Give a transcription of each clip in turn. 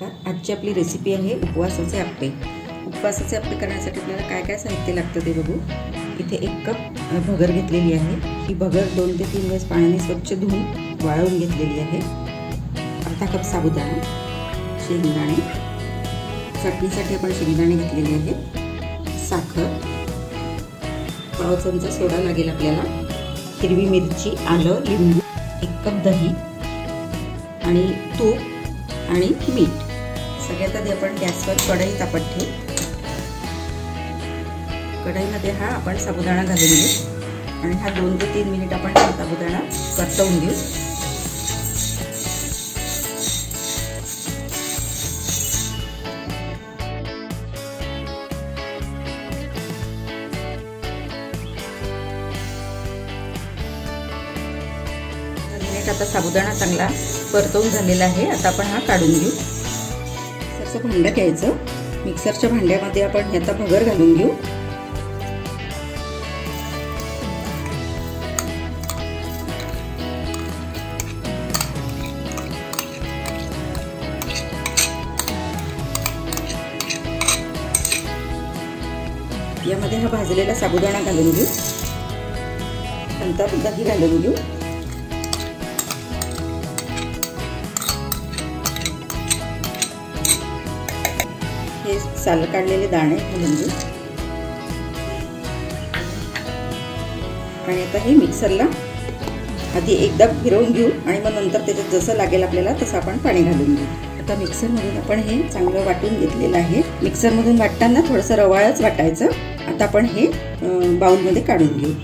नमस्कार. आजची आपली रेसिपी आहे उपवासाचे आप्पे. उपवासाचे आप्पे करण्यासाठी आपल्याला काय काय साहित्य लागतं ते बघू. इथे 1 कप भगर घेतलेली आहे. ही भगर 2 ते 3 वेळेस पाण्याने स्वच्छ धुवून वाळवून घेतलेली आहे. अर्धा कप साबुदाणा, शेंगदाणे, चटणीसाठी आपण शेंगदाणे घेतलेले आहेत, साखर, पाव चमचा सोडा लागेल आपल्याला, हिरवी मिरची, आलं, लिंबू, 1 कप दही आणि तूप आणि मीठ. सगळ्यात आधी आपण गॅसवर कढई तापत ठेवू. कढईमध्ये हा आपण साबुदाणा घालून घेऊ आणि हा 2 ते 3 मिनिट आपण साबुदाणा परतवून घेऊ. आता साबुदाणा चांगला परतवून झालेला आहे. आता आपण हा काढून घेऊ. मिक्सरचं भांडं घ्यायचं. मिक्सरच्या भांड्यामध्ये आपण आता भगर घालून घेऊ. यामध्ये हा भाजलेला साबुदाणा घालून घेऊ. नंतर दही घालून घेऊ. हे साल काढलेले दाणे घालून घेऊ आणि आता हे मिक्सरला आधी एकदा फिरवून घेऊ आणि मग नंतर त्याच्यात जसं लागेल आपल्याला तसं आपण पाणी घालून घेऊ. आता मिक्सरमधून आपण हे चांगलं वाटून घेतलेलं आहे. मिक्सरमधून वाटताना थोडंसं रवाळच वाटायचं. आता आपण हे बाउलमध्ये काढून घेऊ.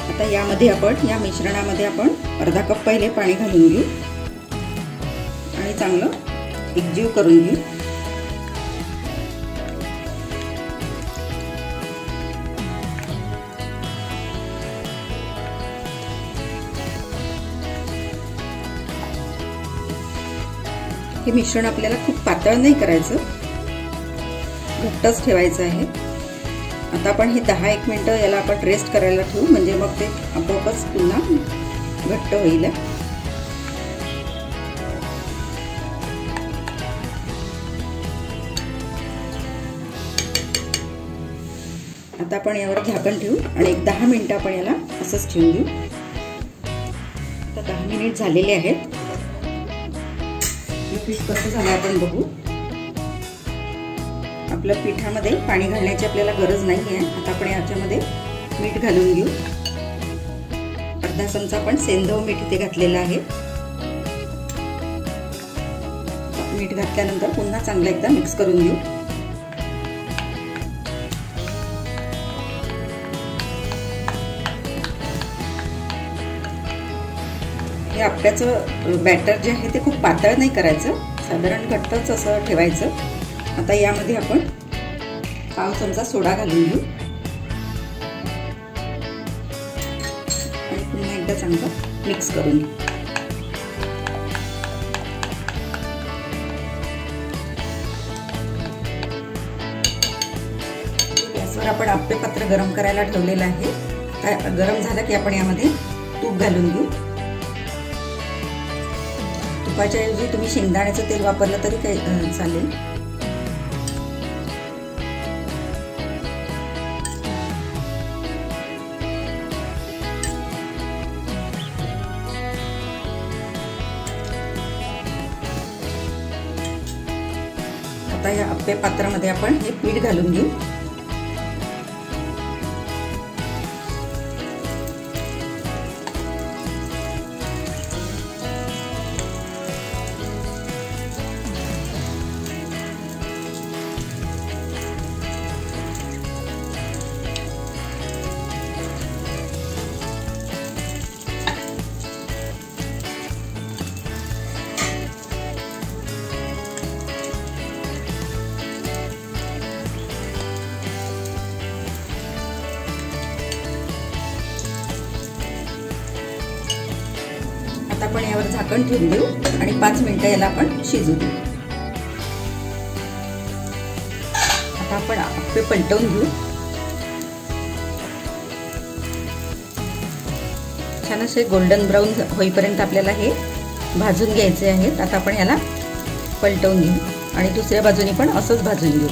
आता यामध्ये आपण या मिश्रणामध्ये आपण अर्धा कप पहिले पाणी घालून घेऊ आणि चांगलं एकजीव करून घेऊ. हे मिश्रण आपल्याला खूप पातळ नाही करायचं, घट्टच ठेवायचं आहे. आता आपण हे 10-1 मिनिटं याला आपण रेस्ट करायला ठेवू, म्हणजे मग ते आपोआपच पुन्हा घट्ट होईल. आता आपण यावर झाकण ठेवू आणि 10 मिनिटं आपण याला असंच ठेवून घेऊ. आता 10 मिनिट झालेले आहेत. हे पीठ कसं झालं आपण बघू. आपल्या पिठामध्ये पाणी घालण्याची आपल्याला गरज नाही आहे. आता आपण याच्यामध्ये मीठ घालून घेऊ. अर्धा चमचा आपण सेंधव मीठ इथे घातलेलं आहे. मीठ घातल्यानंतर पुन्हा चांगलं एकदा मिक्स करून घेऊ. हे आप्याचं बॅटर जे आहे ते खूप पातळ नाही करायचं, साधारण घट्टच असं ठेवायचं. आता यामध्ये आपण पाव चमचा सोडा घालून घेऊ आणि पुन्हा एकदा चांगलं मिक्स करून घेऊ. गॅसवर आपण आप्पे पात्र गरम करायला ठेवलेलं आहे. गरम झालं की आपण यामध्ये तूप घालून घेऊ. तुपाच्या ऐवजी तुम्ही शेंगदाण्याचं तेल वापरलं तरी काही चालेल. आता या आप्पे पात्रामध्ये आपण हे पीठ घालून घेऊ. आता आपण यावर झाकण ठेवून देऊ आणि 5 मिनिटं याला आपण शिजू देऊ. आता आपण आप्पे पलटवून घेऊ. छान असे गोल्डन ब्राऊन होईपर्यंत आपल्याला हे भाजून घ्यायचे आहेत. आता आपण याला पलटवून घेऊ आणि दुसऱ्या बाजूने पण असंच भाजून घेऊ.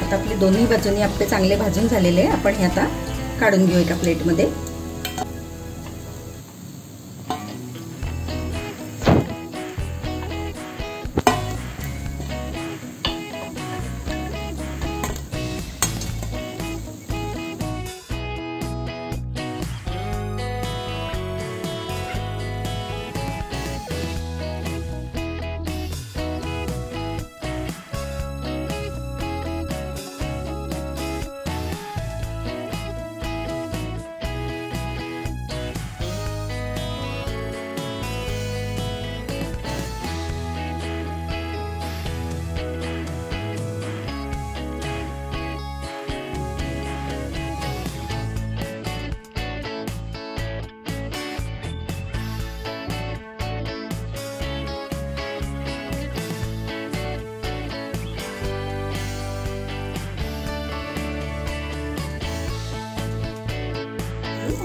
आता आपले दोन्ही बाजूनी आप्पे चांगले भाजून झालेले आहे. आपण हे आता काढून घेऊ एका प्लेटमध्ये.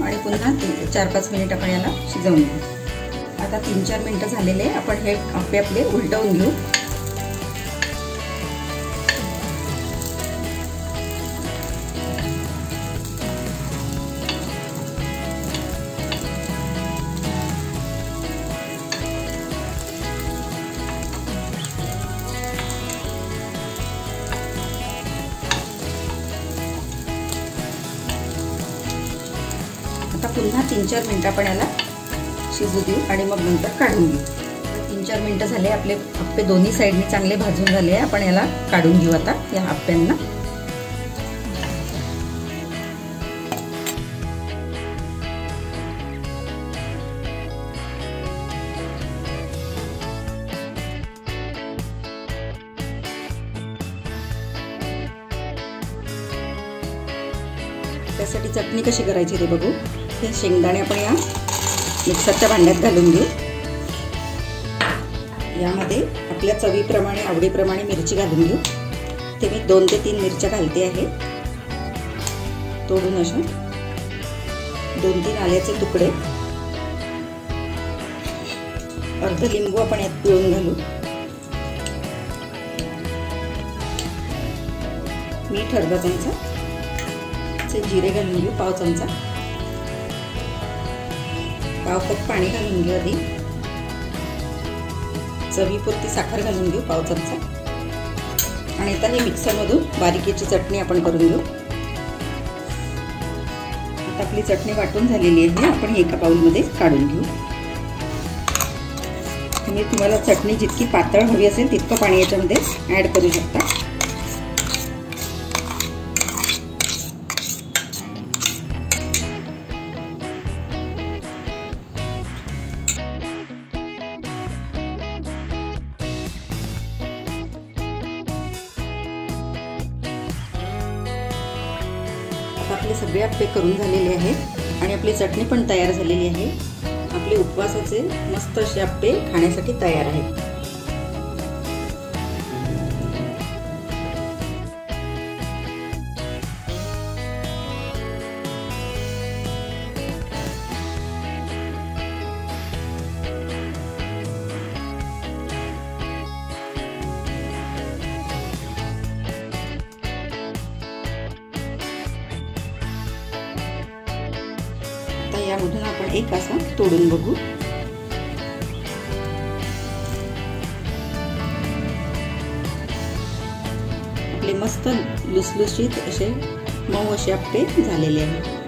आणि पुन्हा 4-5 मिनिट आपण याला शिजवून घेऊ. आता 3-4 मिनिटं झालेले आपण हे आप्पे आपले उलटवून घेऊ. आता पुन्हा 3-4 मिनिटं आपण याला शिजू देऊ आणि मग नंतर काढून घेऊ. 3-4 मिनिटं झाले. आपले आप्पे दोन्ही साईडनी चांगले भाजून झाले. आपण याला काढून घेऊ आता या आप्प्यांना. त्यासाठी चटणी कशी करायची ते बघू. हे शेंगदाणे आपण या मिक्सरच्या भांड्यात घालून घेऊ. यामध्ये आपल्या चवीप्रमाणे आवडीप्रमाणे मिरची घालून घेऊ. ते मी 2 ते 3 मिरच्या घालते आहे तोडून अशा. 2-3 आल्याचे तुकडे. अर्ध लिंबू आपण यात पिळून घालू. मीठ अर्धा चमचा. जिरे घालून घेऊ पाव चमचा. पाव कप पाणी घालून घेऊ आधी. चवीपुरती साखर घालून घेऊ पाव चमचा. आणि आता हे मिक्सरमधून बारीकीची चटणी आपण करून घेऊ. आता आपली चटणी वाटून झालेली आहे. आपण एका बाउलमध्ये काढून घेऊ. तुम्ही तुम्हाला चटणी जितकी पातळ हवी असेल तितकं पाणी याच्यामध्ये ॲड करू शकता. आपले सगळे आप्पे करून झालेले आहेत आणि आपली चटणी पण तयार झालेली आहे. आपले उपवासाचे मस्त असे आप्पे खाण्यासाठी तयार आहेत. आता यामधून आपण एक असा तोडून बघू. आपले मस्त लुसलुशीत असे मऊ असे आप्पे झालेले आहेत.